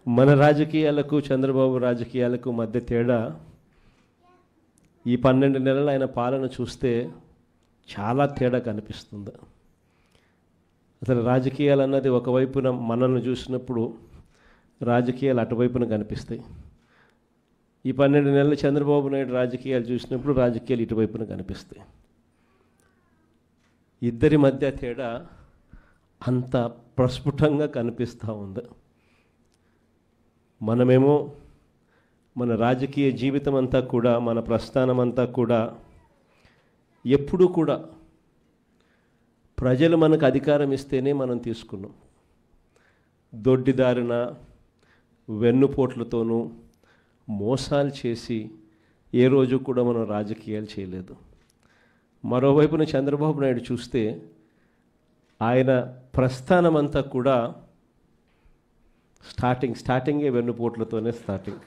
మన రాజకీయాలకు చంద్రబాబు రాజకీయాలకు మధ్య తేడా ఈ 12 నెలలు ఆయన పాలన చూస్తే చాలా తేడా కనిపిస్తుంది. అసలు రాజకీయాలు అన్నది ఒకవైపున మనల్ని చూసినప్పుడు రాజకీయాలు అటువైపున కనిపిస్తాయి. ఈ 12 నెలలు చంద్రబాబు నాయుడు రాజకీయాలు చూసినప్పుడు రాజకీయాలు ఇటువైపున కనిపిస్తాయి. ఇద్దరి మధ్య తేడా అంత ప్రస్ఫుటంగా కనిపిస్తూ ఉంది. మనమేమో మన రాజకీయ జీవితం అంతా కూడా, మన ప్రస్థానం అంతా కూడా ఎప్పుడూ కూడా ప్రజలు మనకు అధికారం ఇస్తేనే మనం తీసుకున్నాం. దొడ్డిదారిన వెన్నుపోట్లతోనూ మోసాలు చేసి ఏ రోజు కూడా మనం రాజకీయాలు చేయలేదు. మరోవైపున చంద్రబాబు నాయుడు చూస్తే ఆయన ప్రస్థానం అంతా కూడా స్టార్టింగే వెన్నుపోట్లతోనే స్టార్టింగ్.